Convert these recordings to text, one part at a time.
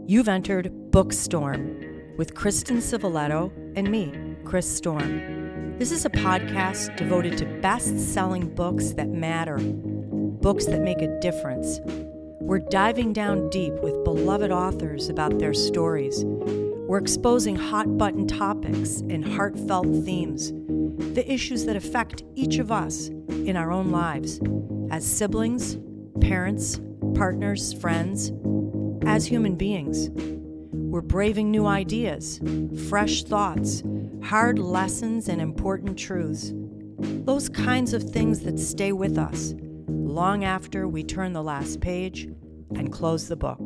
You've entered BOOKSTORM with Kristen Civiletto and me, Chris Storm. This is a podcast devoted to best-selling books that matter, books that make a difference. We're diving down deep with beloved authors about their stories. We're exposing hot-button topics and heartfelt themes, the issues that affect each of us in our own lives, as siblings, parents, partners, friends, as human beings. We're braving new ideas, fresh thoughts, hard lessons, and important truths. Those kinds of things that stay with us long after we turn the last page and close the book.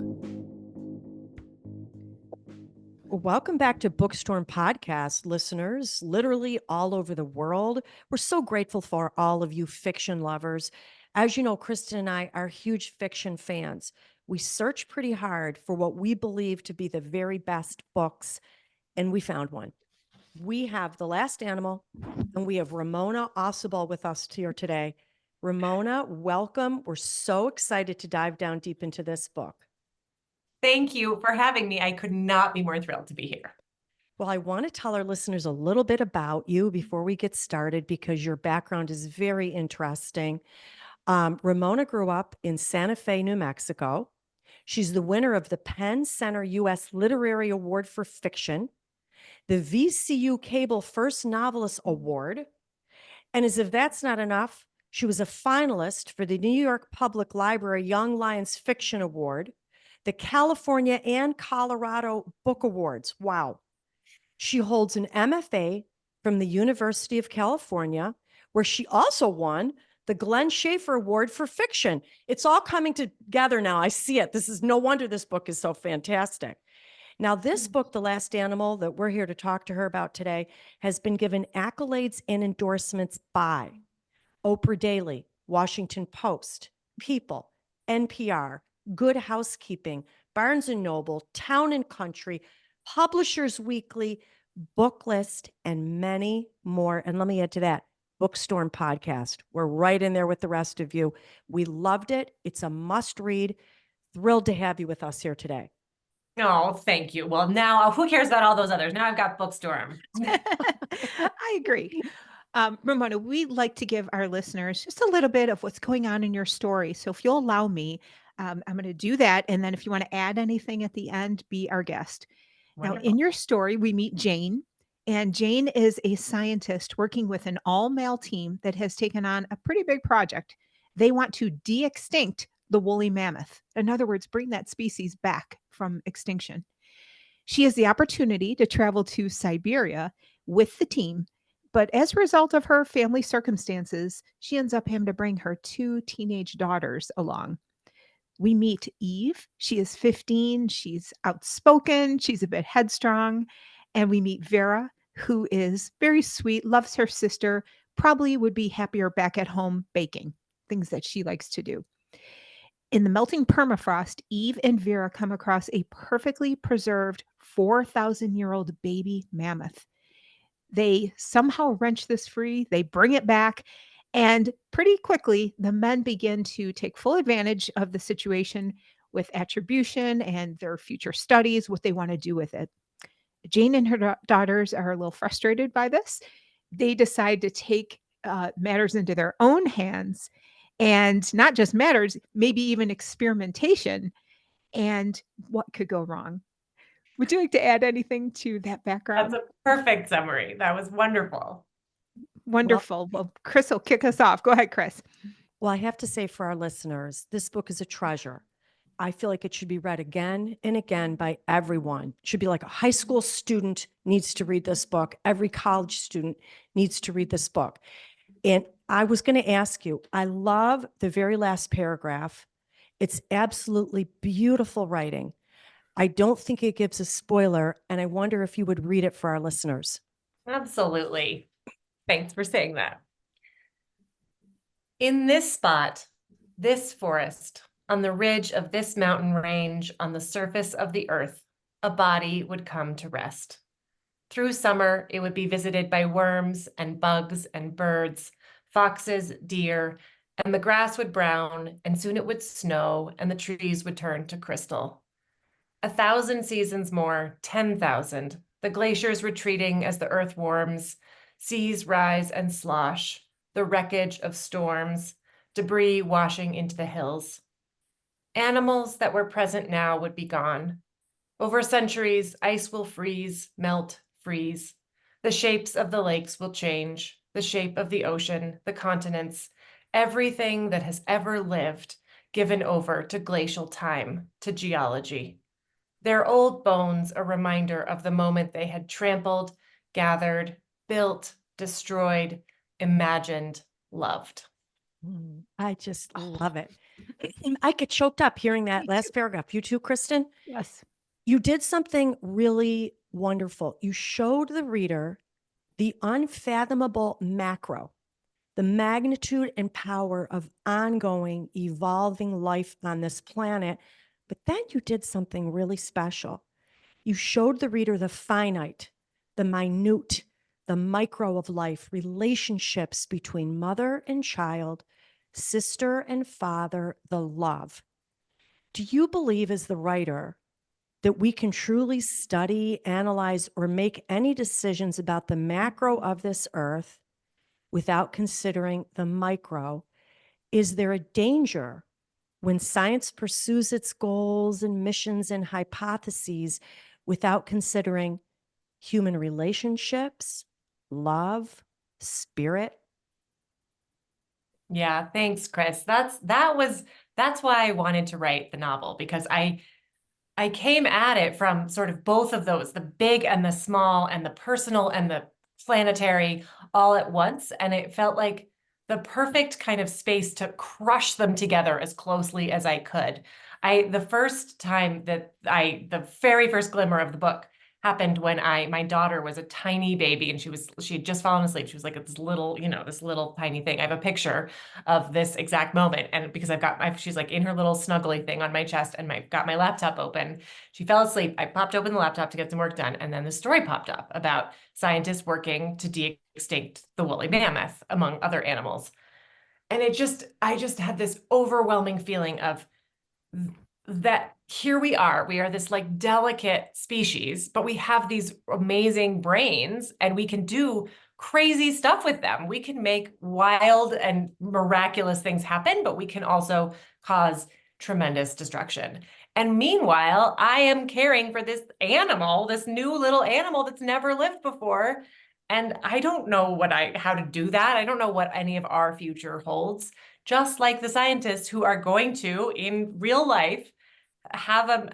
Welcome back to BOOKSTORM Podcast, listeners, literally all over the world. We're so grateful for all of you fiction lovers. As you know, Kristen and I are huge fiction fans. We search pretty hard for what we believe to be the very best books, and we found one. We have The Last Animal, and we have Ramona Ausubel with us here today. Ramona, welcome. We're so excited to dive down deep into this book. Thank you for having me. I could not be more thrilled to be here. Well, I want to tell our listeners a little bit about you before we get started because your background is very interesting. Ramona grew up in Santa Fe, New Mexico. She's the winner of the Penn Center U.S. Literary Award for Fiction, the VCU Cable First Novelist Award, and as if that's not enough, she was a finalist for the New York Public Library Young Lions Fiction Award, the California and Colorado Book Awards. Wow. She holds an MFA from the University of California, where she also won the Glenn Schaefer Award for Fiction. It's all coming together now. I see it. This is no wonder this book is so fantastic. Now, this book, The Last Animal, that we're here to talk to her about today, has been given accolades and endorsements by Oprah Daily, Washington Post, People, NPR, Good Housekeeping, Barnes & Noble, Town & Country, Publishers Weekly, Booklist, and many more. And let me add to that, BOOKSTORM Podcast. We're right in there with the rest of you. We loved it. It's a must read. Thrilled to have you with us here today. Oh, thank you. Well, now who cares about all those others? Now I've got BOOKSTORM. I agree. Ramona, we'd like to give our listeners just a little bit of what's going on in your story. So if you'll allow me, I'm going to do that. And then if you want to add anything at the end, be our guest. Wonderful. Now, in your story, we meet Jane. And Jane is a scientist working with an all-male team that has taken on a pretty big project. They want to de-extinct the woolly mammoth. In other words, bring that species back from extinction. She has the opportunity to travel to Siberia with the team, but as a result of her family circumstances, she ends up having to bring her two teenage daughters along. We meet Eve. She is 15. She's outspoken. She's a bit headstrong. And we meet Vera, who is very sweet, loves her sister, probably would be happier back at home baking, things that she likes to do. In the melting permafrost, Eve and Vera come across a perfectly preserved 4,000-year-old baby mammoth. They somehow wrench this free. They bring it back. And pretty quickly, the men begin to take full advantage of the situation with attribution and their future studies, what they want to do with it. Jane and her daughters are a little frustrated by this. They decide to take matters into their own hands, and not just matters, maybe even experimentation. And what could go wrong? Would you like to add anything to that background? That's a perfect summary. That was wonderful. Wonderful. Well, Chris will kick us off. Go ahead, Chris. Well, I have to say for our listeners, this book is a treasure. I feel like it should be read again and again by everyone. It should be like a high school student needs to read this book. Every college student needs to read this book. And I was going to ask you, I love the very last paragraph. It's absolutely beautiful writing. I don't think it gives a spoiler, and I wonder if you would read it for our listeners. Absolutely. Thanks for saying that. In this spot, this forest, on the ridge of this mountain range, on the surface of the earth, a body would come to rest. Through summer, it would be visited by worms and bugs and birds, foxes, deer, and the grass would brown, and soon it would snow, and the trees would turn to crystal. 1,000 seasons more, 10,000. The glaciers retreating as the earth warms, seas rise and slosh, the wreckage of storms, debris washing into the hills. Animals that were present now would be gone. Over centuries, ice will freeze, melt, freeze. The shapes of the lakes will change, the shape of the ocean, the continents, everything that has ever lived, given over to glacial time, to geology. Their old bones a reminder of the moment they had trampled, gathered, built, destroyed, imagined, loved. I just love it. I get choked up hearing that last paragraph. You too, Kristen? Yes. You did something really wonderful. You showed the reader the unfathomable macro, the magnitude and power of ongoing, evolving life on this planet. But then you did something really special. You showed the reader the finite, the minute, the micro of life, relationships between mother and child, sister and father, the love. Do you believe, as the writer, that we can truly study, analyze, or make any decisions about the macro of this earth without considering the micro? Is there a danger when science pursues its goals and missions and hypotheses without considering human relationships, love, spirit? Yeah, thanks, Chris. That's why I wanted to write the novel, because I came at it from sort of both of those, the big and the small and the personal and the planetary all at once. And it felt like the perfect kind of space to crush them together as closely as I could. The very first glimmer of the book happened when my daughter was a tiny baby, and she had just fallen asleep. She was like this little, this little tiny thing. I have a picture of this exact moment. And because she's like in her little snuggly thing on my chest, and got my laptop open. She fell asleep. I popped open the laptop to get some work done. And then the story popped up about scientists working to de-extinct the woolly mammoth, among other animals. And I just had this overwhelming feeling of that here we are this like delicate species, but we have these amazing brains, and we can do crazy stuff with them. We can make wild and miraculous things happen, but we can also cause tremendous destruction. And meanwhile, I am caring for this animal, this new little animal that's never lived before. And I don't know how to do that. I don't know what any of our future holds. Just like the scientists who are going to, in real life, have an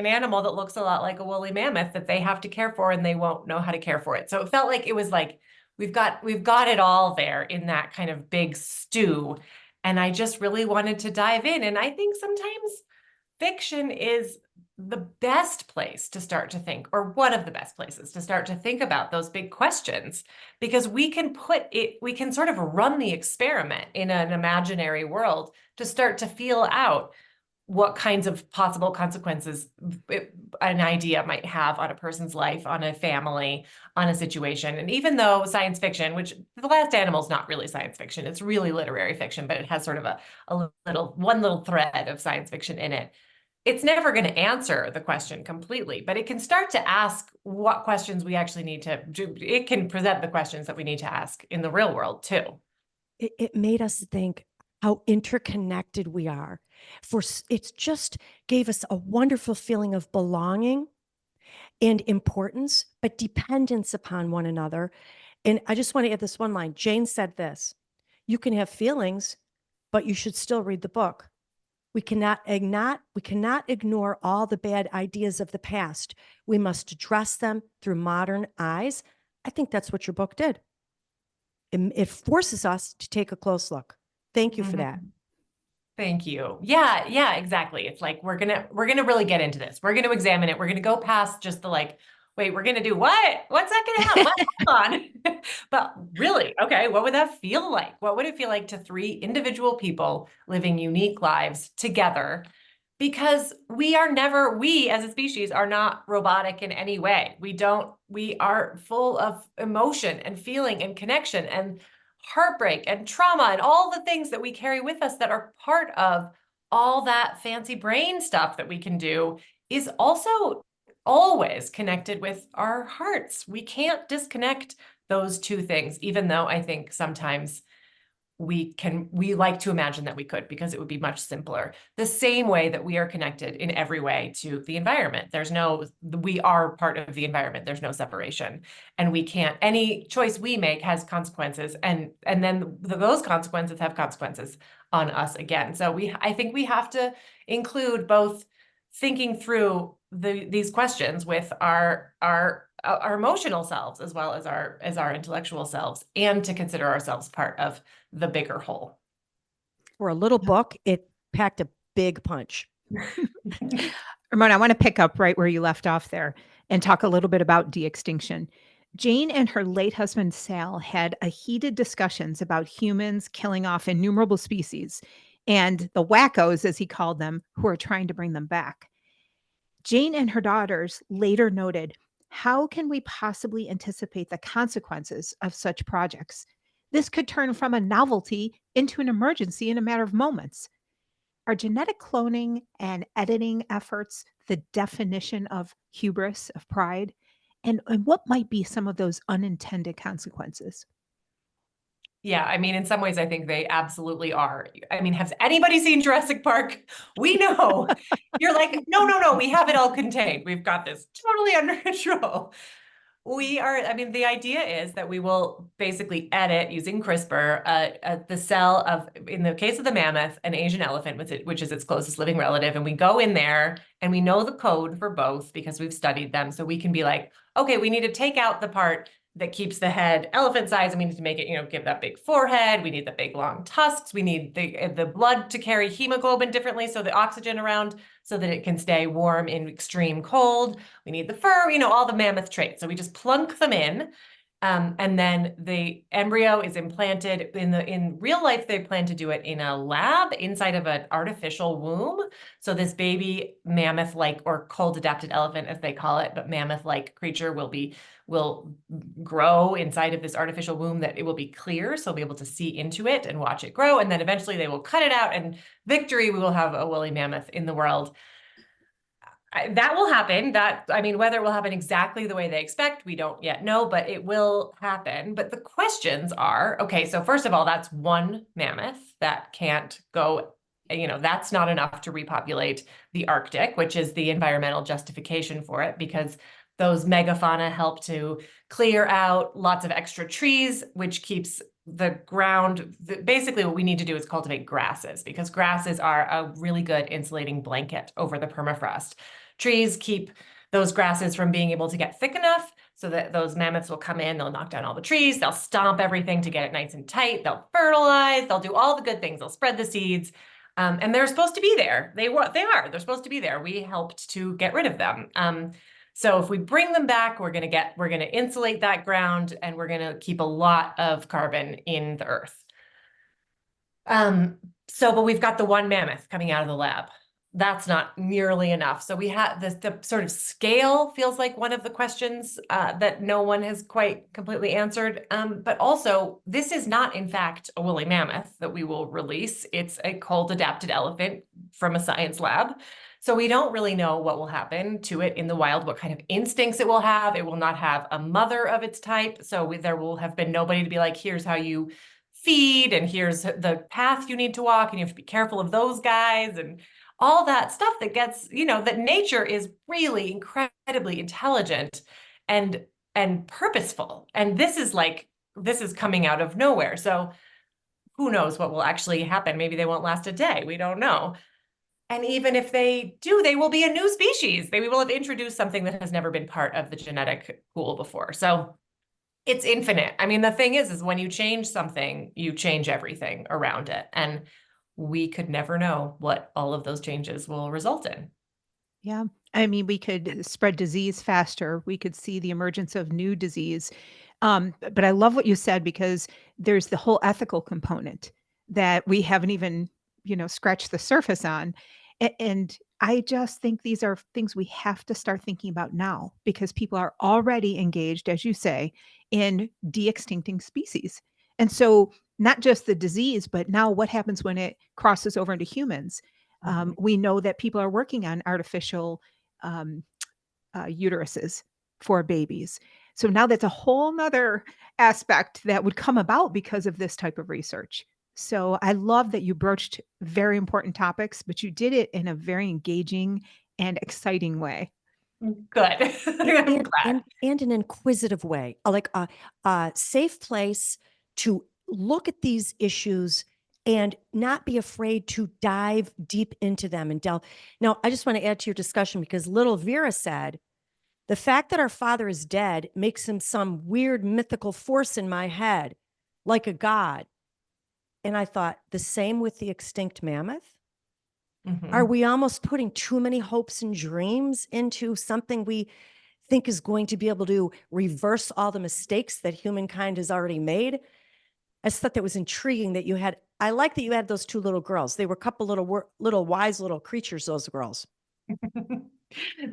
animal that looks a lot like a woolly mammoth that they have to care for, and they won't know how to care for it. So it felt like it was like we've got it all there in that kind of big stew. And I just really wanted to dive in. And I think sometimes fiction is the best place to start to think, or one of the best places to start to think about those big questions, because we can sort of run the experiment in an imaginary world to start to feel out what kinds of possible consequences an idea might have on a person's life, on a family, on a situation. And even though science fiction, which The Last Animal is not really science fiction, it's really literary fiction, but it has sort of one little thread of science fiction in it. It's never going to answer the question completely, but it can start to ask what questions we actually need to do. It can present the questions that we need to ask in the real world too. It made us think how interconnected we are. It just gave us a wonderful feeling of belonging and importance, but dependence upon one another. And I just want to add this one line. Jane said this: you can have feelings, but you should still read the book. We cannot ignore all the bad ideas of the past. We must address them through modern eyes. I think that's what your book did. It forces us to take a close look. Thank you for that. Thank you. Yeah, exactly. It's like we're gonna really get into this. We're gonna examine it. We're gonna go past just the like, wait, we're gonna do what? What's that gonna happen? Hold on. But really, okay, what would that feel like? What would it feel like to three individual people living unique lives together? Because we as a species are not robotic in any way. We are full of emotion and feeling and connection and heartbreak and trauma and all the things that we carry with us that are part of all that fancy brain stuff that we can do is also always connected with our hearts. We can't disconnect those two things, even though I think sometimes we like to imagine that we could, because it would be much simpler. The same way that we are connected in every way to the environment. We are part of the environment. There's no separation. And we can't, any choice we make has consequences. And then those consequences have consequences on us again. So I think we have to include both thinking through these questions with our emotional selves as well as our intellectual selves, and to consider ourselves part of the bigger whole. For a little book, it packed a big punch. Ramona, I want to pick up right where you left off there and talk a little bit about de-extinction. Jane and her late husband, Sal, had a heated discussions about humans killing off innumerable species and the wackos, as he called them, who are trying to bring them back. Jane and her daughters later noted, how can we possibly anticipate the consequences of such projects? This could turn from a novelty into an emergency in a matter of moments. Are genetic cloning and editing efforts the definition of hubris, of pride? And what might be some of those unintended consequences? Yeah, I mean, in some ways, I think they absolutely are. I mean, has anybody seen Jurassic Park? We know. You're like, no, we have it all contained. We've got this totally under control. I mean, the idea is that we will basically edit using CRISPR the cell of, in the case of the mammoth, an Asian elephant, which is its closest living relative. And we go in there and we know the code for both because we've studied them. So we can be like, okay, we need to take out the part that keeps the head elephant size, and we need to make it, give that big forehead. We need the big long tusks. We need the blood to carry hemoglobin differently, so the oxygen around, so that it can stay warm in extreme cold. We need the fur, all the mammoth traits. So we just plunk them in. And then the embryo is implanted in real life. They plan to do it in a lab inside of an artificial womb. So this baby mammoth-like, or cold-adapted elephant, as they call it, but mammoth-like creature will grow inside of this artificial womb that it will be clear. So we'll be able to see into it and watch it grow. And then eventually they will cut it out, and victory, we will have a woolly mammoth in the world. That will happen. Whether it will happen exactly the way they expect, we don't yet know, but it will happen. But the questions are, okay, so first of all, that's one mammoth that can't go, that's not enough to repopulate the Arctic, which is the environmental justification for it, because those megafauna help to clear out lots of extra trees, which keeps the ground. Basically, what we need to do is cultivate grasses, because grasses are a really good insulating blanket over the permafrost. Trees keep those grasses from being able to get thick enough so that those mammoths will come in, they'll knock down all the trees, they'll stomp everything to get it nice and tight, they'll fertilize, they'll do all the good things, they'll spread the seeds. And they're supposed to be there. They're supposed to be there. We helped to get rid of them. So if we bring them back, we're going to insulate that ground, and we're going to keep a lot of carbon in the earth. But we've got the one mammoth coming out of the lab. That's not nearly enough. So we have the sort of scale feels like one of the questions that no one has quite completely answered. But also, this is not, in fact, a woolly mammoth that we will release. It's a cold-adapted elephant from a science lab. So we don't really know what will happen to it in the wild, what kind of instincts it will have. It will not have a mother of its type. So there will have been nobody to be like, here's how you feed, and here's the path you need to walk, and you have to be careful of those guys, and all that stuff that gets, that nature is really incredibly intelligent and purposeful. And this is coming out of nowhere. So who knows what will actually happen? Maybe they won't last a day. We don't know. And even if they do, they will be a new species. We will have introduced something that has never been part of the genetic pool before. So it's infinite. I mean, the thing is when you change something, you change everything around it. And we could never know what all of those changes will result in. Yeah. I mean, we could spread disease faster. We could see the emergence of new disease. But I love what you said, because there's the whole ethical component that we haven't even, scratched the surface on. And I just think these are things we have to start thinking about now, because people are already engaged, as you say, in de-extincting species. And so not just the disease, but now what happens when it crosses over into humans? We know that people are working on artificial um, uteruses for babies. So now that's a whole nother aspect that would come about because of this type of research. So I love that you broached very important topics, but you did it in a very engaging and exciting way. Good. I'm glad. And an inquisitive way, like a safe place to look at these issues and not be afraid to dive deep into them and delve. Now, I just want to add to your discussion because little Vera said, the fact that our father is dead makes him some weird mythical force in my head, like a god. And I thought the same with the extinct mammoth. Are we almost putting too many hopes and dreams into something we think is going to be able to reverse all the mistakes that humankind has already made? I just thought that was intriguing that you had, I like that you had those two little girls. They were a couple little wise little creatures, those girls.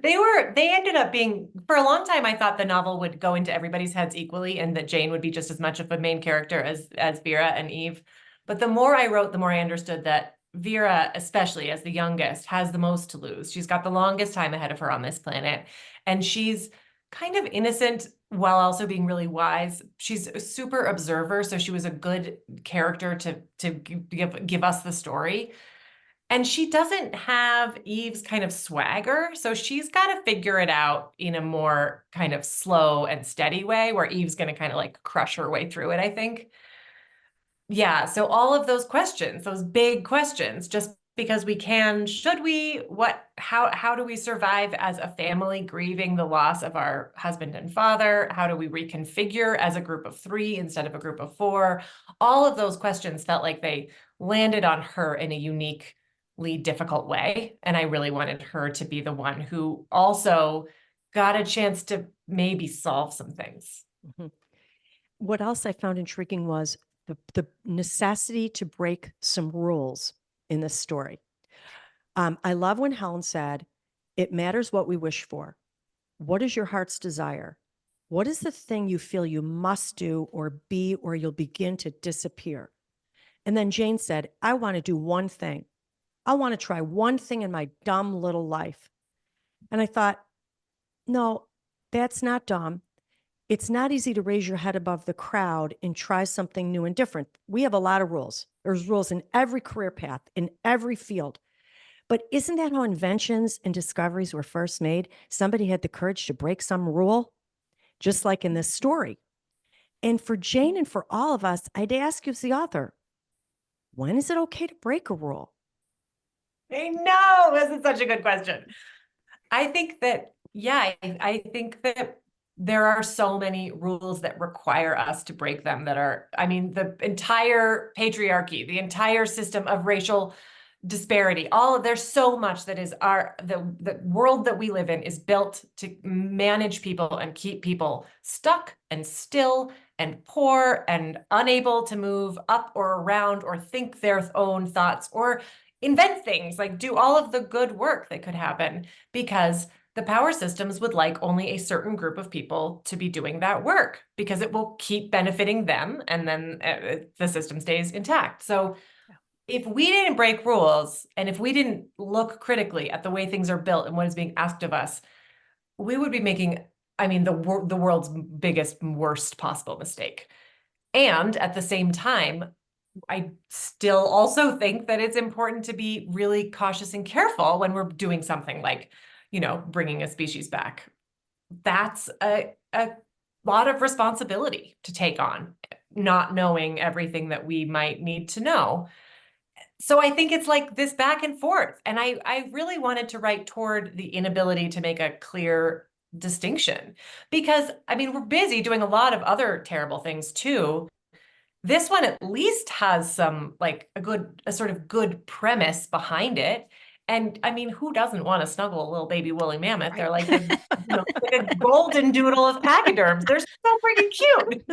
They ended up being, for a long time, I thought the novel would go into everybody's heads equally and that Jane would be just as much of a main character as Vera and Eve. But the more I wrote, the more I understood that Vera, especially as the youngest, has the most to lose. She's got the longest time ahead of her on this planet. And she's kind of innocent while also being really wise. She's a super observer, so she was a good character to give us the story. And she doesn't have Eve's kind of swagger, so she's got to figure it out in a more kind of slow and steady way where Eve's going to kind of like crush her way through it, I think. Yeah, so all of those questions, those big questions, just because we can, should we, how do we survive as a family grieving the loss of our husband and father? How do we reconfigure as a group of 3 instead of a group of 4? All of those questions felt like they landed on her in a uniquely difficult way. And I really wanted her to be the one who also got a chance to maybe solve some things. Mm-hmm. What else I found intriguing was the necessity to break some rules in this story. I love when Helen said, it matters what we wish for. What is your heart's desire? What is the thing you feel you must do or be, or you'll begin to disappear? And then Jane said, I want to do one thing. I want to try one thing in my dumb little life. And I thought, no, that's not dumb. It's not easy to raise your head above the crowd and try something new and different. We have a lot of rules. There's rules in every career path, in every field. But isn't that how inventions and discoveries were first made? Somebody had the courage to break some rule, just like in this story. And for Jane and for all of us, I'd ask you as the author, when is it okay to break a rule? I know, this is such a good question. I think that, yeah, I think that there are so many rules that require us to break them that are, I mean, the entire patriarchy, the entire system of racial disparity, there's so much that is the world that we live in is built to manage people and keep people stuck and still and poor and unable to move up or around or think their own thoughts or invent things, like do all of the good work that could happen, because the power systems would like only a certain group of people to be doing that work because it will keep benefiting them, and then the system stays intact. So if we didn't break rules and if we didn't look critically at the way things are built and what is being asked of us, we would be making, I mean, the world's biggest, worst possible mistake. And at the same time, I still also think that it's important to be really cautious and careful when we're doing something like, bringing a species back. That's a lot of responsibility to take on, not knowing everything that we might need to know. So I think it's like this back and forth. And I really wanted to write toward the inability to make a clear distinction because, I mean, we're busy doing a lot of other terrible things too. This one at least has some like a sort of good premise behind it. And I mean, who doesn't want to snuggle a little baby woolly mammoth? They're like like a golden doodle of pachyderms. They're so freaking cute.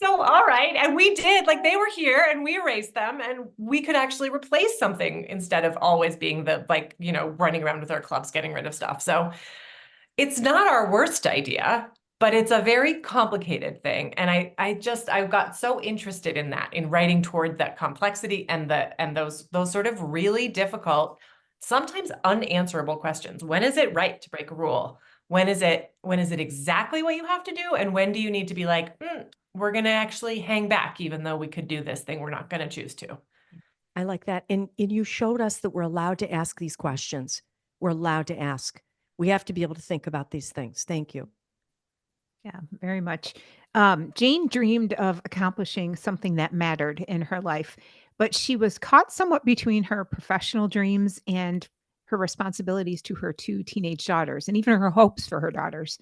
So, all right. And we did, like, they were here and we erased them and we could actually replace something instead of always being running around with our clubs, getting rid of stuff. So it's not our worst idea, but it's a very complicated thing. And I got so interested in that, in writing toward that complexity and those sort of really difficult sometimes unanswerable questions. When is it right to break a rule? When is it exactly what you have to do? And when do you need to be like, we're going to actually hang back, even though we could do this thing we're not going to choose to. I like that. And you showed us that we're allowed to ask these questions. We're allowed to ask. We have to be able to think about these things. Thank you. Yeah, very much. Jane dreamed of accomplishing something that mattered in her life, but she was caught somewhat between her professional dreams and her responsibilities to her two teenage daughters and even her hopes for her daughters.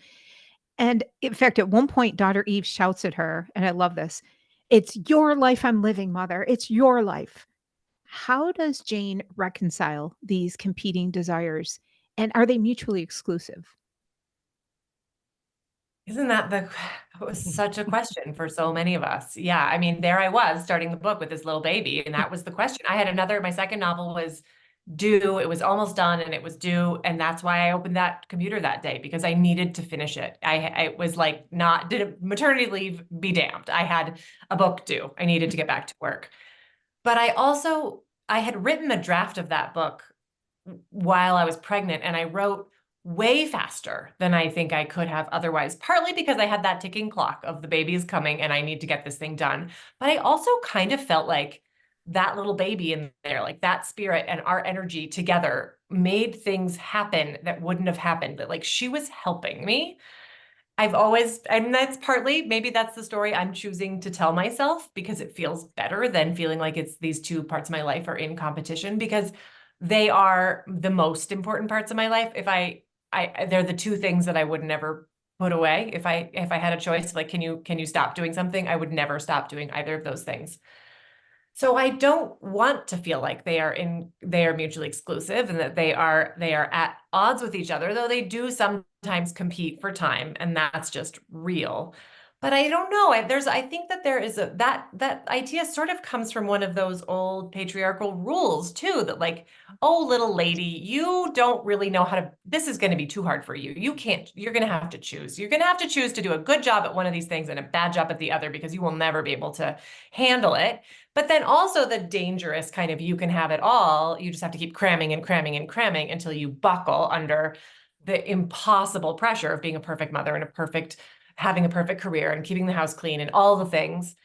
And in fact, at one point, daughter Eve shouts at her, and I love this, "It's your life I'm living, mother. It's your life." How does Jane reconcile these competing desires? And are they mutually exclusive? Isn't that that was such a question for so many of us. Yeah. I mean, there I was starting the book with this little baby, and that was the question. I had my second novel was due. It was almost done and it was due. And that's why I opened that computer that day, because I needed to finish it. I was like, did a maternity leave be damned. I had a book due. I needed to get back to work. But I had written a draft of that book while I was pregnant, and I wrote way faster than I think I could have otherwise, partly because I had that ticking clock of the baby is coming and I need to get this thing done. But I also kind of felt like that little baby in there, like that spirit and our energy together made things happen that wouldn't have happened, that like she was helping me. And that's partly, maybe that's the story I'm choosing to tell myself, because it feels better than feeling like it's these two parts of my life are in competition, because they are the most important parts of my life. They're the two things that I would never put away. If I had a choice, like, can you stop doing something? I would never stop doing either of those things. So I don't want to feel like they are mutually exclusive and that they are at odds with each other, though they do sometimes compete for time, and that's just real. But I don't know. I think that there is that idea sort of comes from one of those old patriarchal rules too, that like, oh, little lady, you don't really know how to, this is going to be too hard for you. You're going to have to choose. You're going to have to choose to do a good job at one of these things and a bad job at the other, because you will never be able to handle it. But then also the dangerous kind of, you can have it all. You just have to keep cramming and cramming and cramming until you buckle under the impossible pressure of being a perfect mother and having a perfect career and keeping the house clean and all the things.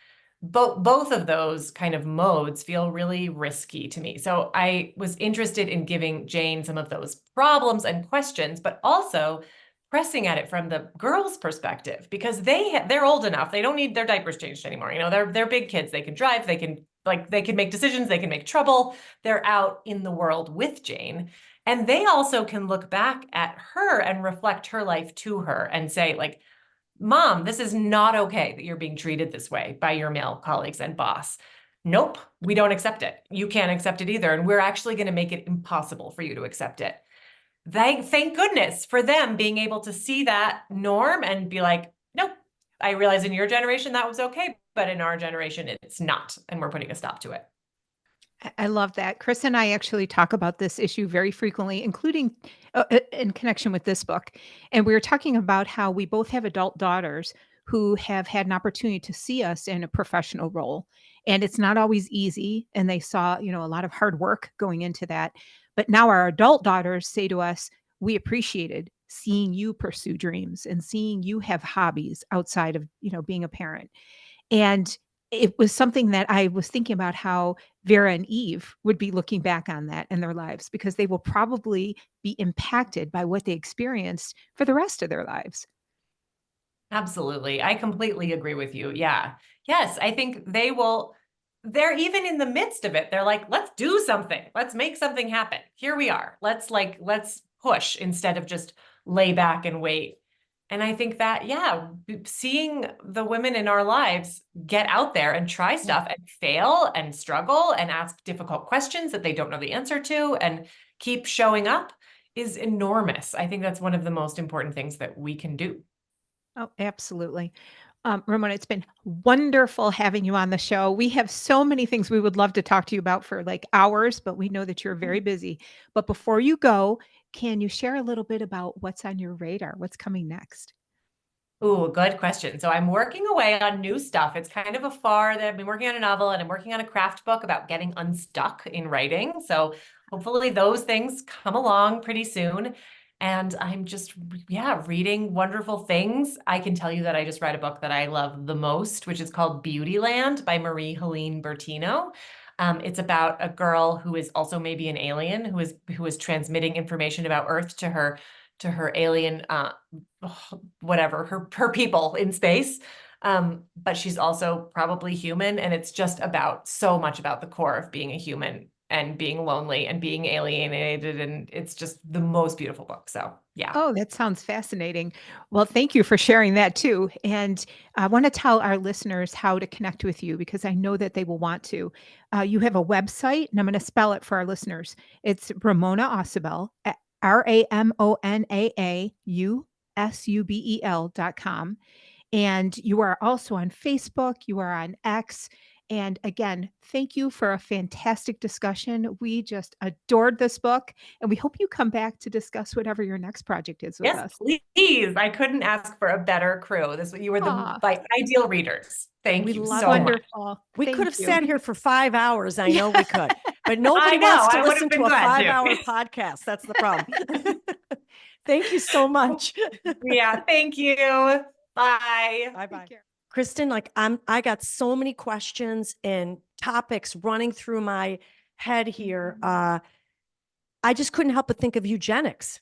Both of those kind of modes feel really risky to me. So I was interested in giving Jane some of those problems and questions, but also pressing at it from the girls' perspective, because they're old enough. They don't need their diapers changed anymore. You know, they're big kids. They can drive. They can make decisions. They can make trouble. They're out in the world with Jane. And they also can look back at her and reflect her life to her and say, like, Mom, this is not okay that you're being treated this way by your male colleagues and boss. Nope, we don't accept it. You can't accept it either. And we're actually going to make it impossible for you to accept it. Thank goodness for them being able to see that norm and be like, nope, I realize in your generation that was okay, but in our generation, it's not. And we're putting a stop to it. I love that. Chris and I actually talk about this issue very frequently, including in connection with this book. And we were talking about how we both have adult daughters who have had an opportunity to see us in a professional role. And it's not always easy. And they saw, a lot of hard work going into that. But now our adult daughters say to us, we appreciated seeing you pursue dreams and seeing you have hobbies outside of, being a parent. And it was something that I was thinking about how Vera and Eve would be looking back on that in their lives, because they will probably be impacted by what they experienced for the rest of their lives. Absolutely. I completely agree with you. Yeah. Yes. I think they're even in the midst of it. They're like, let's do something. Let's make something happen. Here we are. Let's push instead of just lay back and wait. And I think that, yeah, seeing the women in our lives get out there and try stuff and fail and struggle and ask difficult questions that they don't know the answer to and keep showing up is enormous. I think that's one of the most important things that we can do. Oh, absolutely. Ramona, it's been wonderful having you on the show. We have so many things we would love to talk to you about for like hours, but we know that you're very busy. But before you go, can you share a little bit about what's on your radar? What's coming next? Ooh, good question. So I'm working away on new stuff. It's kind of I've been working on a novel and I'm working on a craft book about getting unstuck in writing. So hopefully those things come along pretty soon. And I'm just, yeah, reading wonderful things. I can tell you that I just read a book that I love the most, which is called Beautyland by Marie Helene Bertino. It's about a girl who is also maybe an alien who is transmitting information about Earth to her alien whatever her people in space, but she's also probably human, and it's just about so much about the core of being a human and being lonely and being alienated, and it's just the most beautiful book. So yeah. Oh, that sounds fascinating. Well, thank you for sharing that too. And I want to tell our listeners how to connect with you because I know that they will want to. You have a website, and I'm going to spell it for our listeners. It's Ramona Ausubel, RamonaAusubel.com. And you are also on Facebook, you are on X. And again, thank you for a fantastic discussion. We just adored this book, and we hope you come back to discuss whatever your next project is with Yes, us. please. I couldn't ask for a better crew. You were Aw, my ideal readers. Thank We you love so it. much. wonderful. We Thank could have you. sat here for 5 hours. I know we could, but nobody I know, wants to I would listen have been to a glad to. 5-hour podcast. That's the problem. Thank you so much. Yeah, thank you. Bye. Bye-bye. Take care. Kristen, I got so many questions and topics running through my head here. I just couldn't help but think of eugenics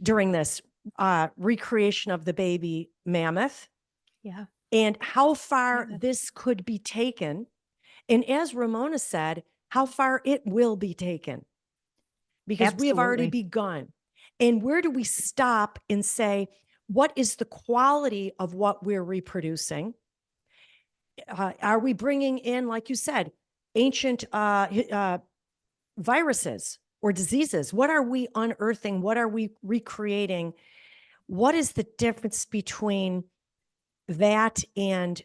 during this recreation of the baby mammoth Yeah. and how far Yeah. this could be taken. And as Ramona said, how far it will be taken because we have already Absolutely. begun. And where do we stop and say, what is the quality of what we're reproducing? Are we bringing in, like you said, ancient viruses or diseases? What are we unearthing? What are we recreating? What is the difference between that and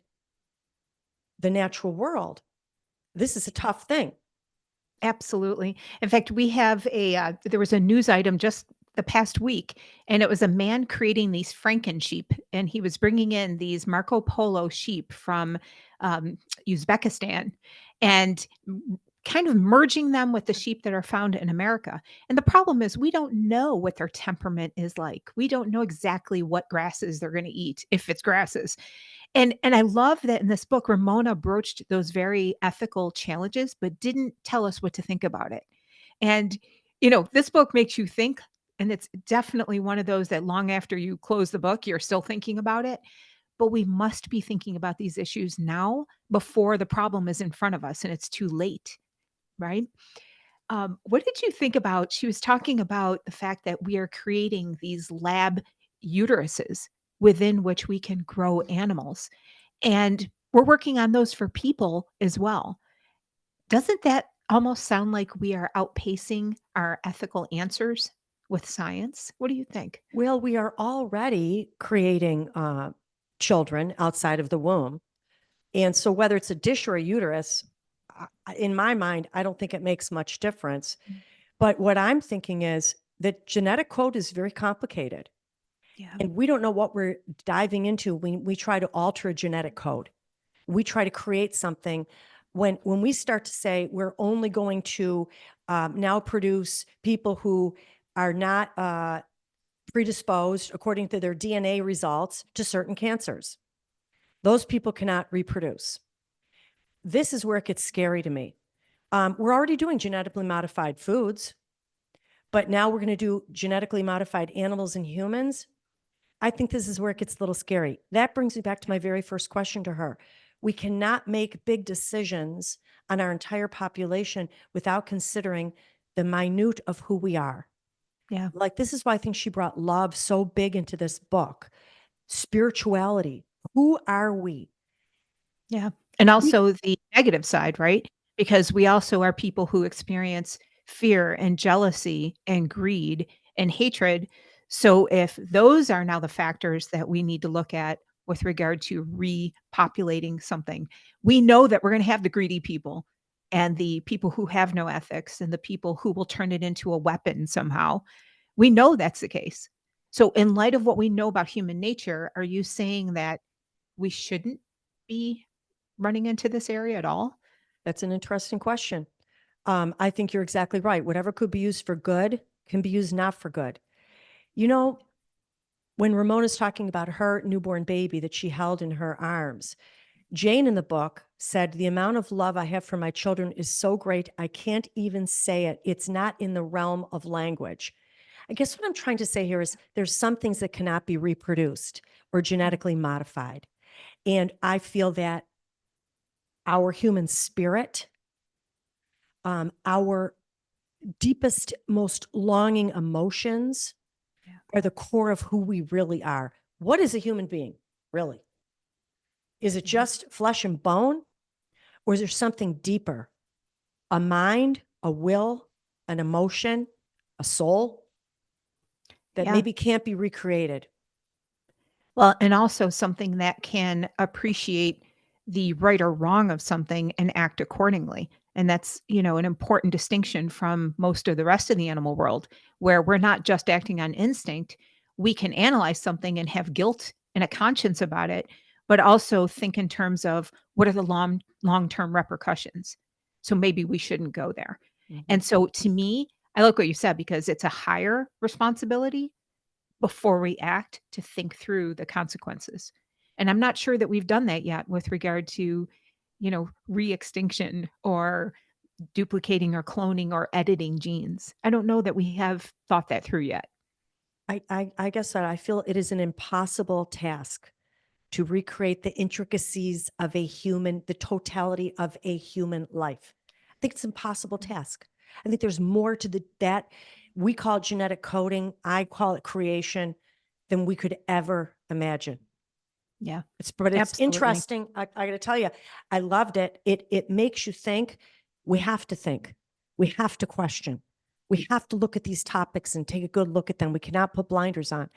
the natural world? This is a tough thing. Absolutely. In fact, we have there was a news item just the past week, and it was a man creating these Franken sheep, and he was bringing in these Marco Polo sheep from Uzbekistan and kind of merging them with the sheep that are found in America. And the problem is we don't know what their temperament is like. We don't know exactly what grasses they're going to eat, if it's grasses. And I love that in this book, Ramona broached those very ethical challenges, but didn't tell us what to think about it. And, this book makes you think, and it's definitely one of those that long after you close the book, you're still thinking about it. But we must be thinking about these issues now before the problem is in front of us and it's too late, right? What did you think about? She was talking about the fact that we are creating these lab uteruses within which we can grow animals. And we're working on those for people as well. Doesn't that almost sound like we are outpacing our ethical answers with science? What do you think? Well, we are already creating children outside of the womb. And so whether it's a dish or a uterus, in my mind, I don't think it makes much difference. But what I'm thinking is that genetic code is very complicated. Yeah. And we don't know what we're diving into when we try to alter a genetic code. We try to create something. When we start to say we're only going to now produce people who are not predisposed according to their DNA results to certain cancers, those people cannot reproduce. This is where it gets scary to me. We're already doing genetically modified foods, but now we're going to do genetically modified animals and humans. I think this is where it gets a little scary. That brings me back to my very first question to her. We cannot make big decisions on our entire population without considering the minute of who we are. Yeah. Like, this is why I think she brought love so big into this book. Spirituality. Who are we? Yeah. And also the negative side, right? Because we also are people who experience fear and jealousy and greed and hatred. So if those are now the factors that we need to look at with regard to repopulating something, we know that we're going to have the greedy people and the people who have no ethics and the people who will turn it into a weapon somehow. We know that's the case. So in light of what we know about human nature, are you saying that we shouldn't be running into this area at all? That's an interesting question. I think you're exactly right. Whatever could be used for good can be used not for good. You know, when Ramona's talking about her newborn baby that she held in her arms, Jane in the book said, the amount of love I have for my children is so great, I can't even say it. It's not in the realm of language. I guess what I'm trying to say here is there's some things that cannot be reproduced or genetically modified. And I feel that our human spirit, our deepest, most longing emotions Yeah. are the core of who we really are. What is a human being, really? Is it just flesh and bone? Or is there something deeper? A mind, a will, an emotion, a soul that Yeah. maybe can't be recreated? Well, and also something that can appreciate the right or wrong of something and act accordingly. And that's, an important distinction from most of the rest of the animal world, where we're not just acting on instinct. We can analyze something and have guilt and a conscience about it, but also think in terms of what are the long-term repercussions. So maybe we shouldn't go there. And so to me, I like what you said because it's a higher responsibility before we act to think through the consequences. And I'm not sure that we've done that yet with regard to, re-extinction or duplicating or cloning or editing genes. I don't know that we have thought that through yet. I guess that I feel it is an impossible task to recreate the intricacies of a human, the totality of a human life. I think it's an impossible task. I think there's more to that we call it genetic coding. I call it creation than we could ever imagine. Yeah. But it's Absolutely. interesting. I got to tell you, I loved it. It makes you think. We have to think. We have to question. We have to look at these topics and take a good look at them. We cannot put blinders on.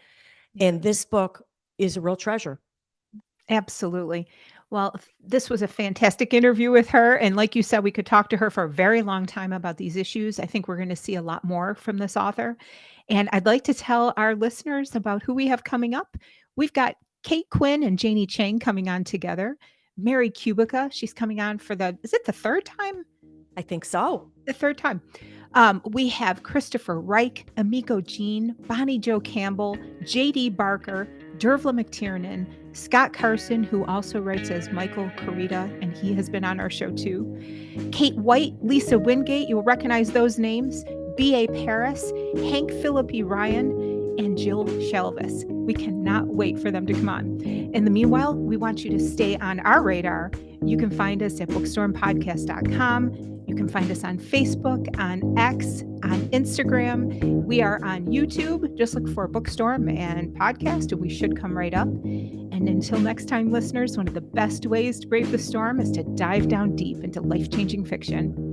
And this book is a real treasure. Absolutely. Well, this was a fantastic interview with her. And like you said, we could talk to her for a very long time about these issues. I think we're going to see a lot more from this author. And I'd like to tell our listeners about who we have coming up. We've got Kate Quinn and Janie Chang coming on together. Mary Kubica, she's coming on for is it the third time? I think so. The third time. We have Christopher Reich, Amiko Jean, Bonnie Jo Campbell, J.D. Barker, Dervla McTiernan, Scott Carson, who also writes as Michael Carita, and he has been on our show too. Kate White, Lisa Wingate, you'll recognize those names. B.A. Paris, Hank Philippi Ryan, and Jill Shelvis. We cannot wait for them to come on. In the meanwhile, we want you to stay on our radar. You can find us at bookstormpodcast.com. You can find us on Facebook, on X, on Instagram. We are on YouTube. Just look for Bookstorm and podcast, and we should come right up. And until next time, listeners, one of the best ways to brave the storm is to dive down deep into life-changing fiction.